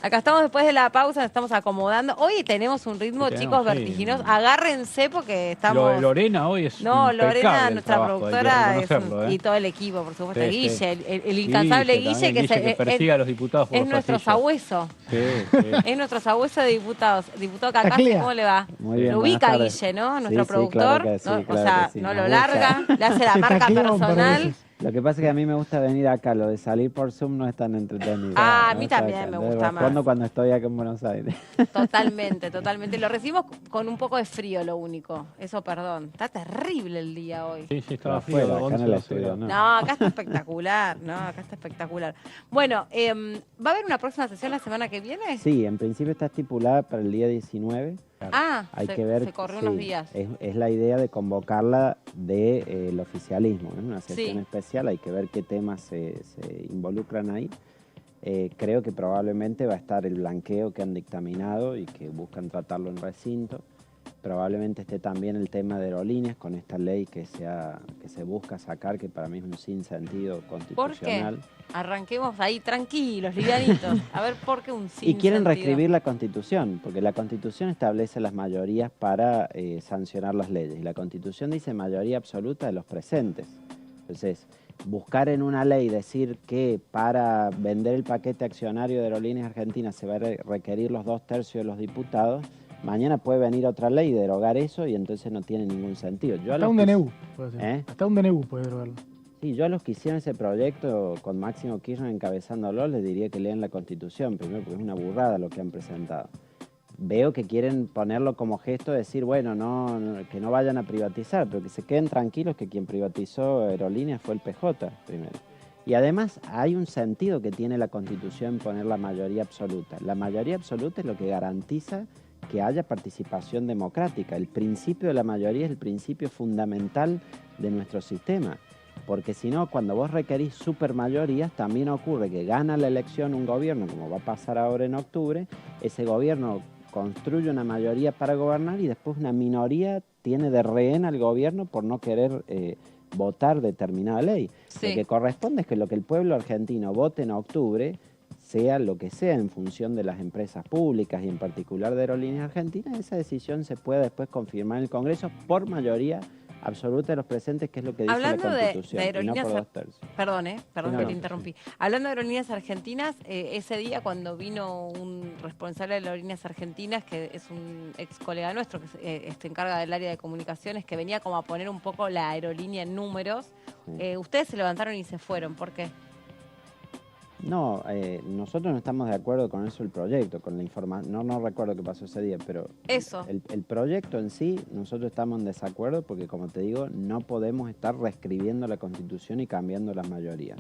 Acá estamos después de la pausa, nos estamos acomodando. Hoy tenemos un ritmo, Sí, chicos, tenemos, sí, vertiginoso. Agárrense porque Lo de estamos... Lorena hoy es No, Lorena, impecable el nuestra trabajo, hay que productora, reconocerlo, y ¿eh? todo el equipo, por supuesto. Sí, sí. Guille, el incansable Guille Guille, también, que Guille que persigue a los diputados por es los nuestro pasillos. sabueso. Sí, sí. Es nuestro sabueso de diputados. Diputado Cacace, Taclea. ¿cómo le va? Muy bien, Lo buenas ubica tardes. Guille, ¿no? Sí, Nuestro sí, claro productor. que sí, No, o claro que sea, sí. no Nos lo gusta. larga, le hace la Te marca taclea un par de personal. veces. Lo que pasa es que a mí me gusta venir acá, lo de salir por Zoom no es tan entretenido. Ah, a Me mí gusta también acá. me Entonces, gusta más. respondo cuando estoy acá en Buenos Aires. Totalmente, totalmente. Lo recibimos con un poco de frío, lo único. Eso, perdón. Está terrible el día hoy. Sí, sí, Pero estaba frío, afuera, acá en 11 el 12 estudio, grados. ¿no? No, acá está espectacular. No, acá está espectacular. Bueno, ¿va a haber una próxima sesión la semana que viene? Sí, en principio está estipulada para el día 19. Ah, Hay que ver, se corrió sí, unos días. es la idea de convocarla del oficialismo, ¿no? Una sesión Sí. especial, hay que ver qué temas se involucran ahí. Creo que probablemente va a estar el blanqueo que han dictaminado y que buscan tratarlo en recinto. Probablemente esté también el tema de aerolíneas con esta ley que se busca sacar, que para mí es un sinsentido ¿Por qué? constitucional. Arranquemos ahí tranquilos, livianitos. A ver, ¿por qué un Y quieren sinsentido? reescribir la Constitución, porque la Constitución establece las mayorías para sancionar las leyes. Y la Constitución dice mayoría absoluta de los presentes. Entonces, buscar en una ley decir que para vender el paquete accionario de Aerolíneas Argentinas se va a requerir los 2/3 de los diputados, mañana puede venir otra ley y derogar eso y entonces no tiene ningún sentido. Hasta un DNU, puede ser. ¿Eh? Hasta un DNU puede verlo. Sí, yo a los que hicieron ese proyecto con Máximo Kirchner encabezándolo les diría que lean la Constitución, primero porque es una burrada lo que han presentado. Veo que quieren ponerlo como gesto de decir, bueno, que no vayan a privatizar, pero que se queden tranquilos que quien privatizó Aerolíneas fue el PJ primero. Y además hay un sentido que tiene la Constitución poner la mayoría absoluta. La mayoría absoluta es lo que garantiza que haya participación democrática. El principio de la mayoría es el principio fundamental de nuestro sistema. Porque si no, cuando vos requerís supermayorías, también ocurre que gana la elección un gobierno, como va a pasar ahora en octubre, ese gobierno construye una mayoría para gobernar y después una minoría tiene de rehén al gobierno por no querer votar determinada ley. Sí. Lo que corresponde es que lo que el pueblo argentino vote en octubre, sea lo que sea en función de las empresas públicas y en particular de Aerolíneas Argentinas, esa decisión se puede después confirmar en el Congreso por mayoría absoluta de los presentes, que es lo que dice Hablando la de Constitución, y no Aerolíneas por 2/3. Perdón, perdón Sí, que no, te no. interrumpí. Hablando de Aerolíneas Argentinas, ese día cuando vino un responsable de Aerolíneas Argentinas, que es un ex colega nuestro, que se encarga del área de comunicaciones, que venía como a poner un poco la aerolínea en números, Sí. ustedes se levantaron y se fueron. ¿Por qué? No, nosotros no estamos de acuerdo con eso, el proyecto, con la información. No recuerdo qué pasó ese día, pero Eso. el proyecto en sí, nosotros estamos en desacuerdo porque, como te digo, no podemos estar reescribiendo la Constitución y cambiando las mayorías.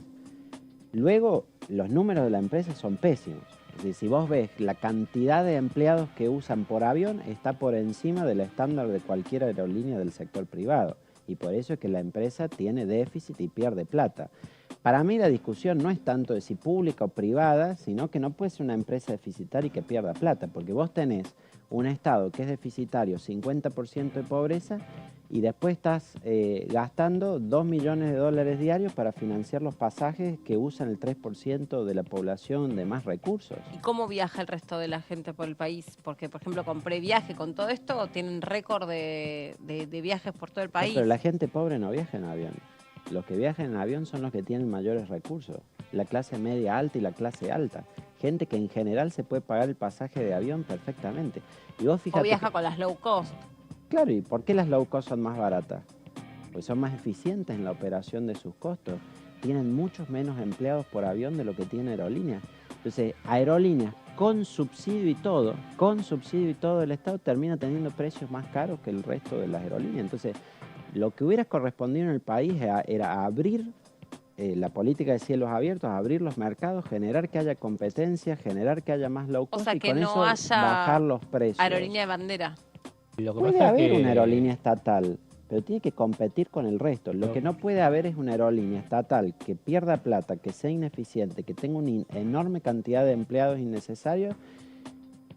Luego, los números de la empresa son pésimos. Es decir, si vos ves la cantidad de empleados que usan por avión, está por encima del estándar de cualquier aerolínea del sector privado. Y por eso es que la empresa tiene déficit y pierde plata. Para mí la discusión no es tanto de si pública o privada, sino que no puede ser una empresa deficitaria y que pierda plata, porque vos tenés un Estado que es deficitario, 50% de pobreza, y después estás gastando 2 millones de dólares diarios para financiar los pasajes que usan el 3% de la población de más recursos. ¿Y cómo viaja el resto de la gente por el país? Porque, por ejemplo, con previaje, con todo esto, tienen récord de viajes por todo el país. Pero la gente pobre no viaja en avión. Los que viajan en avión son los que tienen mayores recursos. La clase media alta y la clase alta. Gente que en general se puede pagar el pasaje de avión perfectamente. Y vos fíjate O viaja con las low cost. Claro, ¿y por qué las low cost son más baratas? Pues son más eficientes en la operación de sus costos. Tienen muchos menos empleados por avión de lo que tiene Aerolíneas. Entonces, Aerolíneas con subsidio y todo el Estado termina teniendo precios más caros que el resto de las aerolíneas. Entonces, lo que hubiera correspondido en el país era abrir la política de cielos abiertos, abrir los mercados, generar que haya competencia, generar que haya más low cost O sea, y que con no eso haya bajar los precios. aerolínea de bandera. Y lo que Puede pasa es haber que una aerolínea estatal, pero tiene que competir con el resto. Lo No. que no puede haber es una aerolínea estatal que pierda plata, que sea ineficiente, que tenga una enorme cantidad de empleados innecesarios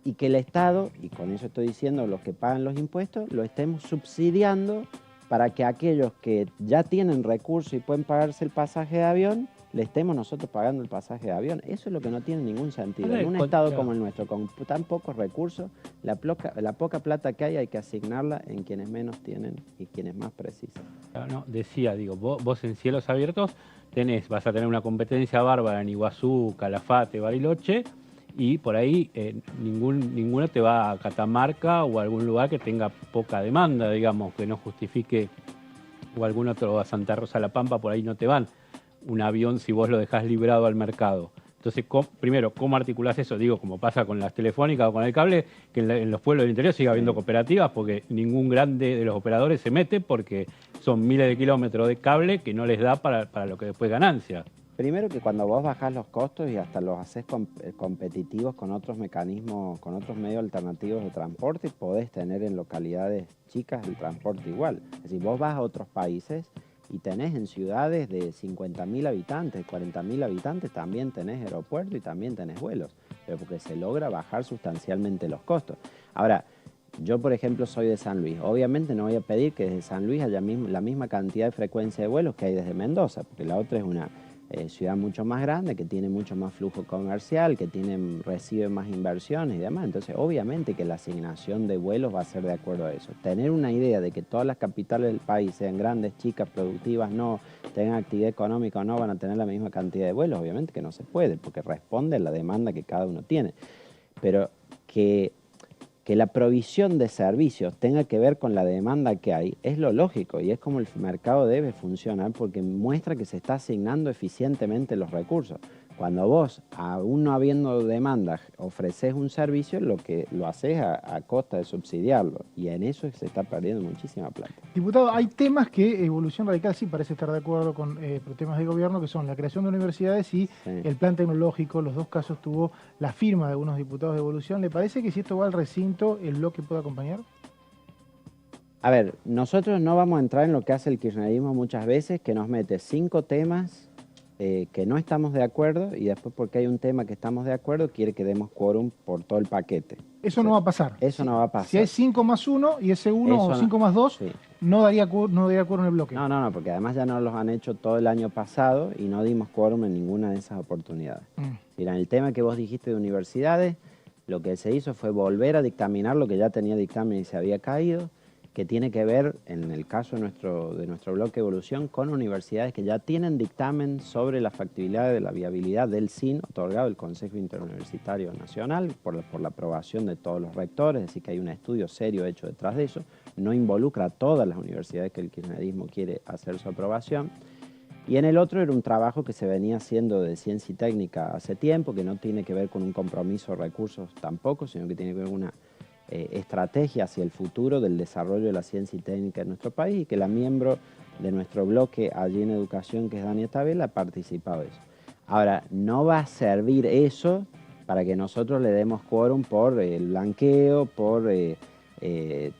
y que el Estado, y con eso estoy diciendo los que pagan los impuestos, lo estemos subsidiando para que aquellos que ya tienen recursos y pueden pagarse el pasaje de avión, le estemos nosotros pagando el pasaje de avión. Eso es lo que no tiene ningún sentido. Ahora, En un con- estado claro. como el nuestro, con tan pocos recursos, la poca plata que hay que asignarla en quienes menos tienen y quienes más precisan. Ah, no, decía, digo, vos en Cielos Abiertos vas a tener una competencia bárbara en Iguazú, Calafate, Bariloche, y por ahí ninguno te va a Catamarca o a algún lugar que tenga poca demanda, digamos, que no justifique, o algún otro a Santa Rosa La Pampa, por ahí no te van un avión si vos lo dejás librado al mercado. Entonces, primero, ¿cómo articulás eso? Digo, como pasa con las telefónicas o con el cable, que en los pueblos del interior siga habiendo cooperativas, porque ningún grande de los operadores se mete, porque son miles de kilómetros de cable que no les da para lo que después ganancia. Primero que cuando vos bajás los costos y hasta los haces competitivos con otros mecanismos, con otros medios alternativos de transporte, podés tener en localidades chicas el transporte igual. Es decir, vos vas a otros países y tenés en ciudades de 50.000 habitantes, 40.000 habitantes, también tenés aeropuerto y también tenés vuelos, pero porque se logra bajar sustancialmente los costos. Ahora, yo, por ejemplo, soy de San Luis. Obviamente no voy a pedir que desde San Luis haya la misma cantidad de frecuencia de vuelos que hay desde Mendoza, porque la otra es una ciudad mucho más grande, que tiene mucho más flujo comercial, que recibe más inversiones y demás. Entonces, obviamente que la asignación de vuelos va a ser de acuerdo a eso. Tener una idea de que todas las capitales del país, sean grandes, chicas, productivas, no, tengan actividad económica o no, van a tener la misma cantidad de vuelos, obviamente que no se puede, porque responde a la demanda que cada uno tiene. Pero que la provisión de servicios tenga que ver con la demanda que hay, es lo lógico y es como el mercado debe funcionar porque muestra que se está asignando eficientemente los recursos. Cuando vos, aún no habiendo demanda, ofreces un servicio, lo haces a costa de subsidiarlo y en eso se está perdiendo muchísima plata. Diputado, hay temas que Evolución Radical sí parece estar de acuerdo con temas de gobierno, que son la creación de universidades y el plan tecnológico. Los dos casos tuvo la firma de algunos diputados de Evolución. ¿Le parece que si esto va al recinto, el bloque puede acompañar? A ver, nosotros no vamos a entrar en lo que hace el kirchnerismo muchas veces, que nos mete 5 temas que no estamos de acuerdo y después porque hay un tema que estamos de acuerdo quiere que demos quórum por todo el paquete. Eso no va a pasar. Eso no va a pasar. Si hay 5 más 1 y ese 1 o 5 más 2, sí. no daría quórum en el bloque. No, porque además ya nos los han hecho todo el año pasado y no dimos quórum en ninguna de esas oportunidades. Mira, en el tema que vos dijiste de universidades, lo que se hizo fue volver a dictaminar lo que ya tenía dictamen y se había caído, que tiene que ver, en el caso de nuestro bloque Evolución, con universidades que ya tienen dictamen sobre la factibilidad de la viabilidad del SIN, otorgado el Consejo Interuniversitario Nacional, por la aprobación de todos los rectores, es decir, que hay un estudio serio hecho detrás de eso, no involucra a todas las universidades que el kirchnerismo quiere hacer su aprobación. Y en el otro era un trabajo que se venía haciendo de ciencia y técnica hace tiempo, que no tiene que ver con un compromiso de recursos tampoco, sino que tiene que ver con una estrategia hacia el futuro del desarrollo de la ciencia y técnica en nuestro país y que la miembro de nuestro bloque allí en educación, que es Dania Tabel, ha participado de eso. Ahora, no va a servir eso para que nosotros le demos quórum por el blanqueo, por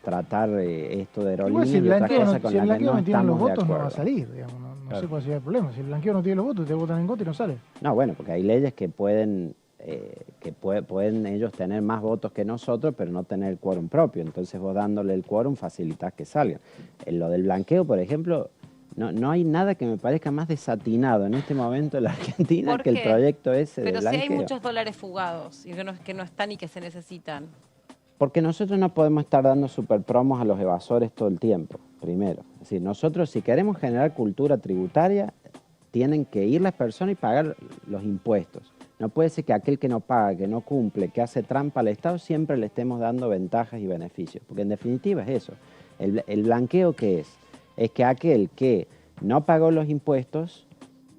tratar esto de aerolíneas y otras cosas con las que no no tiene los estamos de votos, no va a acuerdo. salir, digamos, no sé cuál sería el problema. Si el blanqueo no tiene los votos, te votan en contra y no sale. No, bueno, porque hay leyes que pueden ellos tener más votos que nosotros, pero no tener el quórum propio. Entonces vos dándole el quórum facilitas que salgan. En lo del blanqueo, por ejemplo, no hay nada que me parezca más desatinado en este momento en la Argentina que el proyecto ese de blanqueo. Pero si hay muchos dólares fugados y que no están y que se necesitan. Porque nosotros no podemos estar dando superpromos a los evasores todo el tiempo, primero. Es decir, nosotros si queremos generar cultura tributaria, tienen que ir las personas y pagar los impuestos. No puede ser que aquel que no paga, que no cumple, que hace trampa al Estado, siempre le estemos dando ventajas y beneficios. Porque en definitiva es eso. El blanqueo, ¿qué es? Es que aquel que no pagó los impuestos,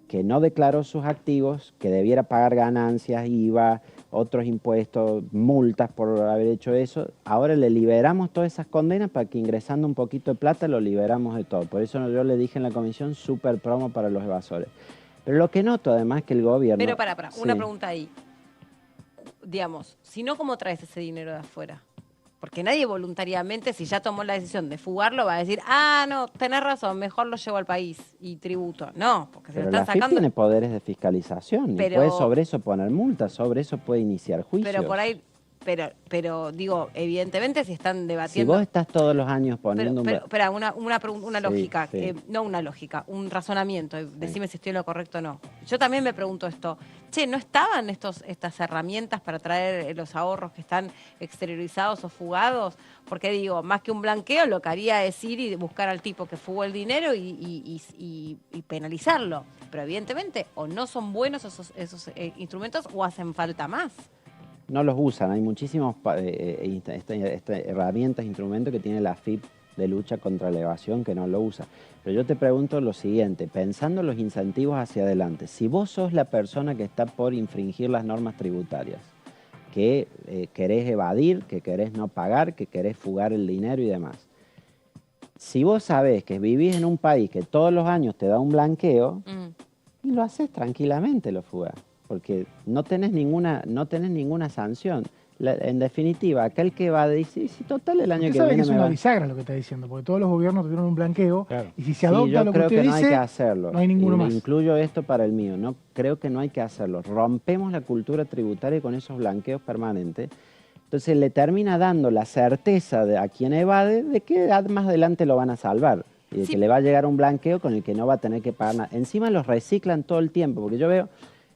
que no declaró sus activos, que debiera pagar ganancias, IVA, otros impuestos, multas por haber hecho eso, ahora le liberamos todas esas condenas para que ingresando un poquito de plata lo liberamos de todo. Por eso yo le dije en la comisión, super promo para los evasores. Pero lo que noto además es que el gobierno... Pero una pregunta ahí. Digamos, si no, ¿cómo traes ese dinero de afuera? Porque nadie voluntariamente, si ya tomó la decisión de fugarlo, va a decir, no, tenés razón, mejor lo llevo al país y tributo. No, porque se lo están la FIP sacando. tiene poderes de fiscalización y puede sobre eso poner multas, sobre eso puede iniciar juicios. Pero por ahí pero digo, evidentemente si están Si debatiendo... vos estás todos los años poniendo... Espera, una lógica, sí. no una lógica, un razonamiento, decime si estoy en lo correcto o no. Yo también me pregunto esto, ¿no estaban estas herramientas para traer los ahorros que están exteriorizados o fugados? Porque digo, más que un blanqueo, lo que haría es ir y buscar al tipo que fugó el dinero y penalizarlo. Pero evidentemente, o no son buenos esos instrumentos o hacen falta más. No los usan, hay muchísimas herramientas, instrumentos que tiene la AFIP de lucha contra la evasión que no lo usa. Pero yo te pregunto lo siguiente, pensando en los incentivos hacia adelante, si vos sos la persona que está por infringir las normas tributarias, que querés evadir, que querés no pagar, que querés fugar el dinero y demás, si vos sabés que vivís en un país que todos los años te da un blanqueo, y lo haces tranquilamente, lo fugás. Porque no tenés ninguna sanción. En definitiva, aquel que va a decir, si total el año que sabe viene que es una bisagra lo que está diciendo, porque todos los gobiernos tuvieron un blanqueo, Claro. y si se adopta lo que creo usted que no hay dice, que hacerlo. no hay ninguno más. Incluyo esto para el mío. No, creo que no hay que hacerlo. Rompemos la cultura tributaria con esos blanqueos permanentes. Entonces le termina dando la certeza a quien evade de que más adelante lo van a salvar. Y de que le va a llegar un blanqueo con el que no va a tener que pagar nada. Encima los reciclan todo el tiempo, porque yo veo...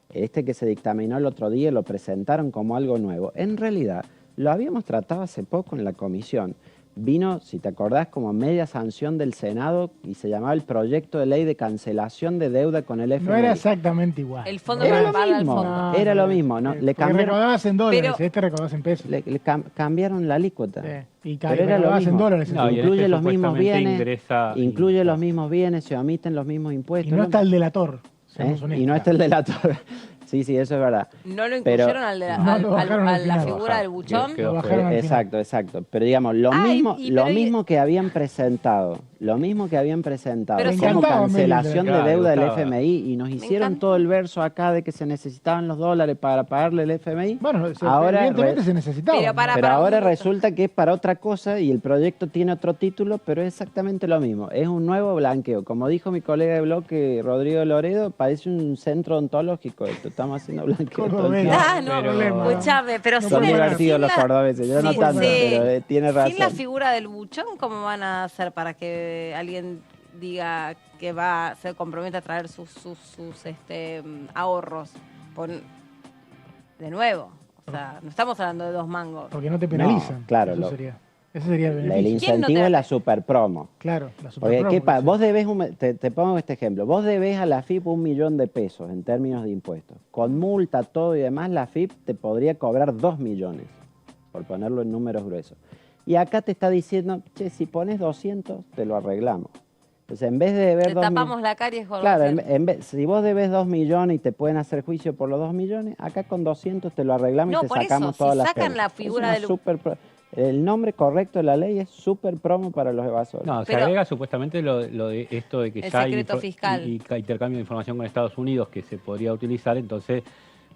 que se dictaminó el otro día, lo presentaron como algo nuevo. En realidad, lo habíamos tratado hace poco en la comisión. Vino, si te acordás, como media sanción del Senado y se llamaba el proyecto de ley de cancelación de deuda con el FMI. No era exactamente igual. El fondo Era no lo paga el mismo, fondo. era lo mismo. ¿No? Le cambiaron, recaudabas en dólares, Pero- recaudabas en pesos. cambiaron la alícuota. Y Pero era lo recaudabas en mismo. dólares. No, y en Incluye este los mismos supuestamente bienes, ingresa incluye los impuestos. mismos bienes, se omiten los mismos y impuestos. no está el delator. ¿Eh? seamos Y honestos. no está el delator. Sí, eso es verdad. No lo Pero- incluyeron al de la, No, al- lo bajaron al- al a la final. figura del buchón. Quedó Lo bajaron al final. Exacto, exacto. Pero digamos, lo Ay, mismo, y lo pero- mismo que habían presentado, Pero Me sí. como encantaba, cancelación Claro, de deuda del gustaba. FMI y nos hicieron encanta. todo el verso acá de que se necesitaban los dólares para pagarle el FMI. Bueno, Ahora evidentemente re- se necesitaba. Pero para- Pero ahora un minuto. resulta que es para otra cosa y el proyecto tiene otro título, pero es exactamente lo mismo. Es un nuevo blanqueo. Como dijo mi colega de bloque, Rodrigo Loredo, parece un centro ontológico esto. Estamos haciendo blanqueo todo el tiempo. Ah, no, Pero- escuchame, pero No Son puede divertidos los cordobeses, yo no sin- tanto, pero tiene razón. Sin la figura del buchón, ¿cómo van a hacer para que alguien diga que se compromete a traer sus ahorros? De nuevo, o sea, no estamos hablando de 2 mangos. Porque no te penalizan. No, claro, Ese sería el El beneficio. ¿Quién no incentivo te- es la super promo. Claro, la Porque, superpromo, ¿qué pasa? que Vos debés, te pongo este ejemplo, vos debés a la FIP 1 millón de pesos en términos de impuestos. Con multa, todo y demás, la FIP te podría cobrar 2 millones, por ponerlo en números gruesos. Y acá te está diciendo, che, si pones 200, te lo arreglamos. Entonces, en vez de deber Te 2 tapamos la caries con Claro, 200. si vos debes 2 millones y te pueden hacer juicio por los 2 millones, acá con 200 te lo arreglamos No, y te por eso, sacamos si todas las sacan penas. la Es figura una del- el nombre correcto de la ley es super promo para los evasores. No, se Pero- agrega supuestamente lo de esto de que El ya hay secreto fiscal. y intercambio de información con Estados Unidos que se podría utilizar, entonces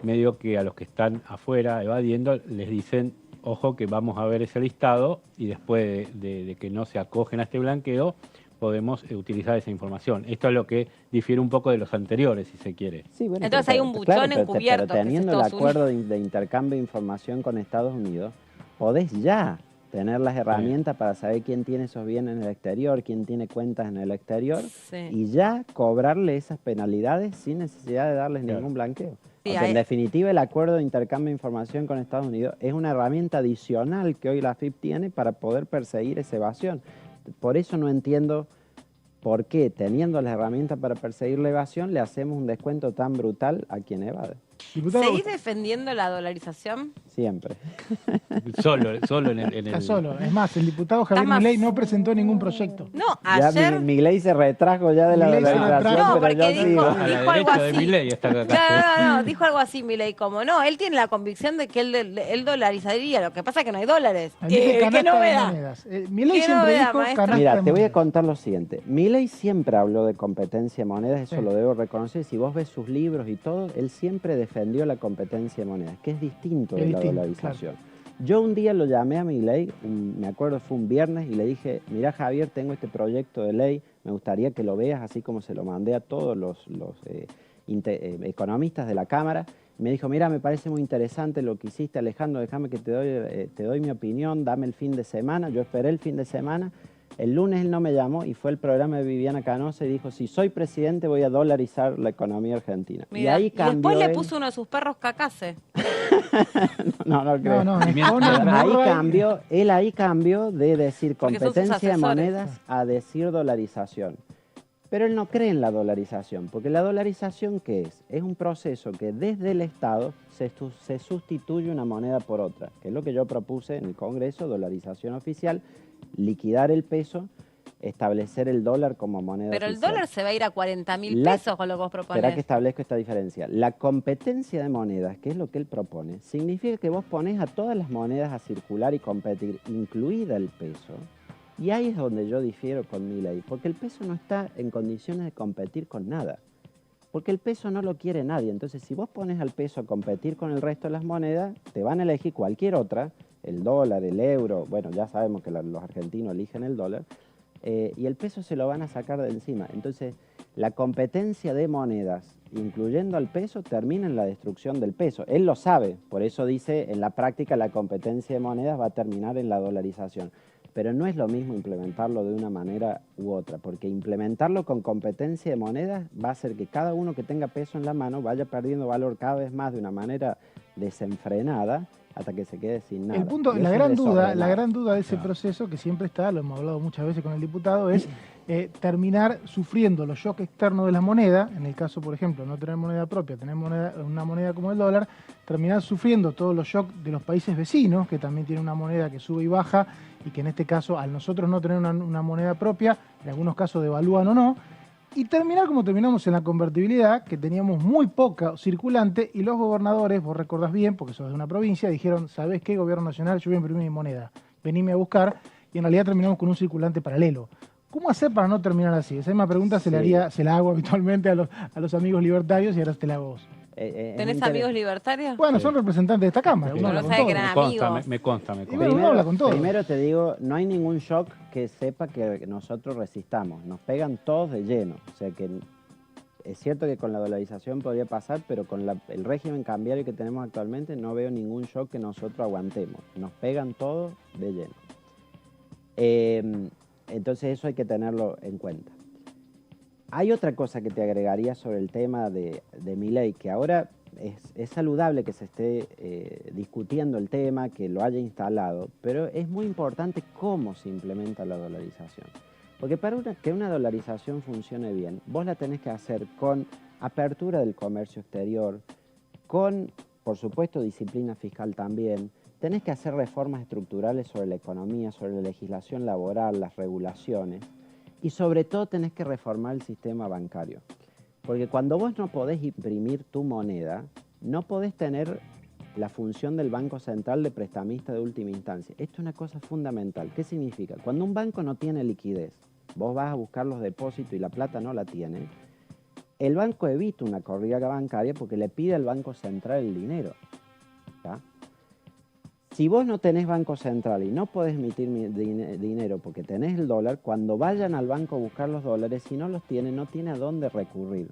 medio que a los que están afuera evadiendo les dicen, ojo que vamos a ver ese listado y después de que no se acogen a este blanqueo, podemos utilizar esa información. Esto es lo que difiere un poco de los anteriores, si se quiere. Sí, bueno, Entonces pero- hay un buchón pero encubierto, que es teniendo el Estados acuerdo de intercambio de información con Estados Unidos, podés ya tener las herramientas para saber quién tiene esos bienes en el exterior, quién tiene cuentas en el exterior, Sí. y ya cobrarle esas penalidades sin necesidad de darles Claro. ningún blanqueo. Sí, O sea, hay- en definitiva, el acuerdo de intercambio de información con Estados Unidos es una herramienta adicional que hoy la FIP tiene para poder perseguir esa evasión. Por eso no entiendo por qué, teniendo las herramientas para perseguir la evasión, le hacemos un descuento tan brutal a quien evade. Diputado, ¿Seguís defendiendo la dolarización? Siempre. Solo en el... está solo. Es más, el diputado Javier más- Milei no presentó ningún proyecto. No, Ya ayer... Milei se retrajo ya de la Milei se dolarización, retrajo. No, pero yo porque sigo. A la dijo algo derecha de así. Milei está acá. No, dijo algo así Milei, como no, él tiene la convicción de que él dolarizaría, lo que pasa es que no hay dólares. Dijo ¿Qué canasta de novedad? monedas. Milei ¿Qué siempre novedad, dijo maestro? canasta Mira, de te voy a monedas. contar lo siguiente. Milei siempre habló de competencia de monedas, eso Sí. lo debo reconocer. Si vos ves sus libros y todo, él siempre defendió la competencia de monedas, que es distinto Es de la distinto, dolarización. Yo un día lo llamé a Milei, me acuerdo fue un viernes, y le dije, mira Javier, tengo este proyecto de ley, me gustaría que lo veas así como se lo mandé a todos los economistas de la Cámara. Me dijo, mira, me parece muy interesante lo que hiciste, Alejandro, déjame que te doy mi opinión, dame el fin de semana. Yo esperé el fin de semana. El lunes él no me llamó y fue el programa de Viviana Canosa y dijo, si soy presidente voy a dolarizar la economía argentina. Mirá, y ahí cambió después le puso uno de sus perros cacase. no creo. No, Él ahí cambió de decir Porque son sus competencia de asesores. monedas a decir dolarización. Pero él no cree en la dolarización, porque la dolarización, ¿qué es? Es un proceso que desde el Estado se sustituye una moneda por otra, que es lo que yo propuse en el Congreso, dolarización oficial, liquidar el peso, establecer el dólar como moneda Pero oficial. el dólar se va a ir a 40.000 pesos con lo que vos proponés. Espera que establezco esta diferencia. La competencia de monedas, que es lo que él propone, significa que vos pones a todas las monedas a circular y competir, incluida el peso. Y ahí es donde yo difiero con Milei, porque el peso no está en condiciones de competir con nada. Porque el peso no lo quiere nadie. Entonces, si vos pones al peso a competir con el resto de las monedas, te van a elegir cualquier otra, el dólar, el euro, bueno, ya sabemos que los argentinos eligen el dólar, y el peso se lo van a sacar de encima. Entonces, la competencia de monedas, incluyendo al peso, termina en la destrucción del peso. Él lo sabe, por eso dice, en la práctica la competencia de monedas va a terminar en la dolarización. Pero no es lo mismo implementarlo de una manera u otra, porque implementarlo con competencia de monedas va a hacer que cada uno que tenga peso en la mano vaya perdiendo valor cada vez más de una manera desenfrenada hasta que se quede sin nada. El punto, Y la eso gran es duda desordenado. de ese proceso, que siempre está, lo hemos hablado muchas veces con el diputado, es terminar sufriendo los shocks externos de la moneda, en el caso, por ejemplo, no tener moneda propia, tener una moneda como el dólar, terminar sufriendo todos los shocks de los países vecinos, que también tienen una moneda que sube y baja, y que en este caso, al nosotros no tener una moneda propia, en algunos casos devalúan o no, y terminar como terminamos en la convertibilidad, que teníamos muy poca circulante, y los gobernadores, vos recordás bien, porque sos de una provincia, dijeron, ¿sabés qué, gobierno nacional? Yo voy a imprimir mi moneda, venime a buscar, y en realidad terminamos con un circulante paralelo. ¿Cómo hacer para no terminar así? Esa misma pregunta se la hago habitualmente a los amigos libertarios y ahora te la hago vos. ¿Tenés amigos libertarios? Bueno, son representantes de esta Cámara. Sí. Uno No habla con sabe todos. que eran amigos. Me consta. Y bueno, uno habla con todos. Primero te digo, no hay ningún shock que sepa que nosotros resistamos. Nos pegan todos de lleno. O sea que es cierto que con la dolarización podría pasar, pero con el régimen cambiario que tenemos actualmente no veo ningún shock que nosotros aguantemos. Nos pegan todos de lleno. Entonces eso hay que tenerlo en cuenta. Hay otra cosa que te agregaría sobre el tema de Milei, que ahora es saludable que se esté discutiendo el tema, que lo haya instalado, pero es muy importante cómo se implementa la dolarización. Porque para que una dolarización funcione bien, vos la tenés que hacer con apertura del comercio exterior, con, por supuesto, disciplina fiscal también. Tenés que hacer reformas estructurales sobre la economía, sobre la legislación laboral, las regulaciones. Y sobre todo tenés que reformar el sistema bancario. Porque cuando vos no podés imprimir tu moneda, no podés tener la función del Banco Central de prestamista de última instancia. Esto es una cosa fundamental. ¿Qué significa? Cuando un banco no tiene liquidez, vos vas a buscar los depósitos y la plata no la tiene, el banco evita una corrida bancaria porque le pide al Banco Central el dinero. ¿Ya? Si vos no tenés Banco Central y no podés emitir dinero porque tenés el dólar, cuando vayan al banco a buscar los dólares, si no los tiene, no tiene a dónde recurrir.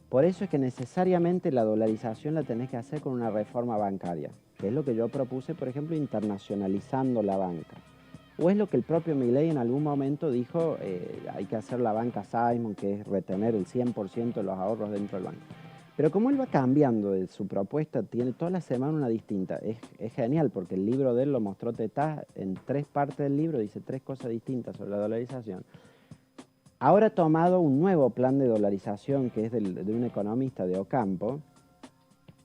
Por eso es que necesariamente la dolarización la tenés que hacer con una reforma bancaria, que es lo que yo propuse, por ejemplo, internacionalizando la banca. O es lo que el propio Milei en algún momento dijo, hay que hacer la banca Simon, que es retener el 100% de los ahorros dentro del banco. Pero como él va cambiando de su propuesta, tiene toda la semana una distinta. Es genial porque el libro de él lo mostró Tetaz, en 3 partes del libro dice 3 cosas distintas sobre la dolarización. Ahora ha tomado un nuevo plan de dolarización que es de un economista de Ocampo,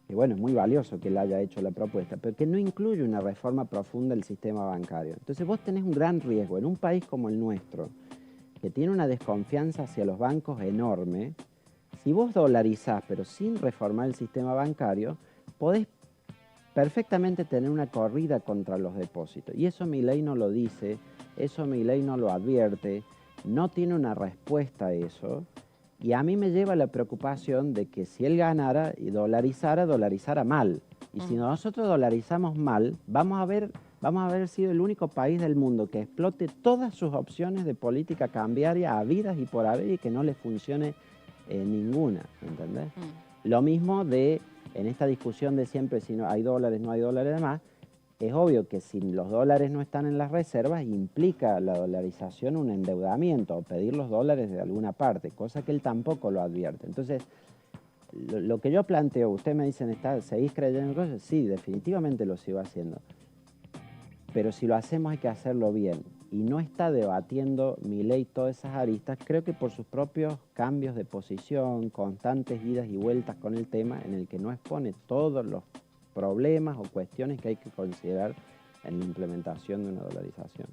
que bueno, es muy valioso que él haya hecho la propuesta, pero que no incluye una reforma profunda del sistema bancario. Entonces vos tenés un gran riesgo en un país como el nuestro, que tiene una desconfianza hacia los bancos enorme. Si vos dolarizás, pero sin reformar el sistema bancario, podés perfectamente tener una corrida contra los depósitos. Y eso Milei no lo dice, eso Milei no lo advierte, no tiene una respuesta a eso. Y a mí me lleva la preocupación de que si él ganara y dolarizara mal. Y si nosotros dolarizamos mal, vamos a haber sido el único país del mundo que explote todas sus opciones de política cambiaria habidas y por haber y que no le funcione ninguna, ¿entendés? Lo mismo de en esta discusión de siempre si no hay dólares, no hay dólares y demás, es obvio que si los dólares no están en las reservas, implica la dolarización un endeudamiento o pedir los dólares de alguna parte, cosa que él tampoco lo advierte. Entonces, lo que yo planteo, ustedes me dicen, ¿seguís creyendo en cosas? Sí, definitivamente lo sigo haciendo. Pero si lo hacemos hay que hacerlo bien. Y no está debatiendo Milei todas esas aristas, creo que por sus propios cambios de posición, constantes idas y vueltas con el tema, en el que no expone todos los problemas o cuestiones que hay que considerar en la implementación de una dolarización.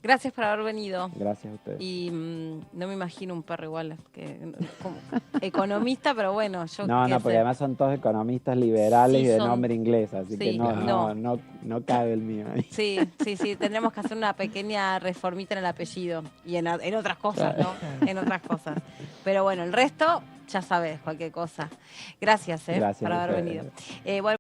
Gracias por haber venido. Gracias a ustedes. Y no me imagino un perro igual, que como economista, pero bueno, yo No, qué no, porque sé. además son todos economistas liberales Sí, y de son- nombre inglés, así sí, que no cabe el mío ahí. Sí, tendremos que hacer una pequeña reformita en el apellido y en otras cosas, ¿no? En otras cosas. Pero bueno, el resto, ya sabes, cualquier cosa. Gracias, Gracias por a haber ustedes. venido. Bueno,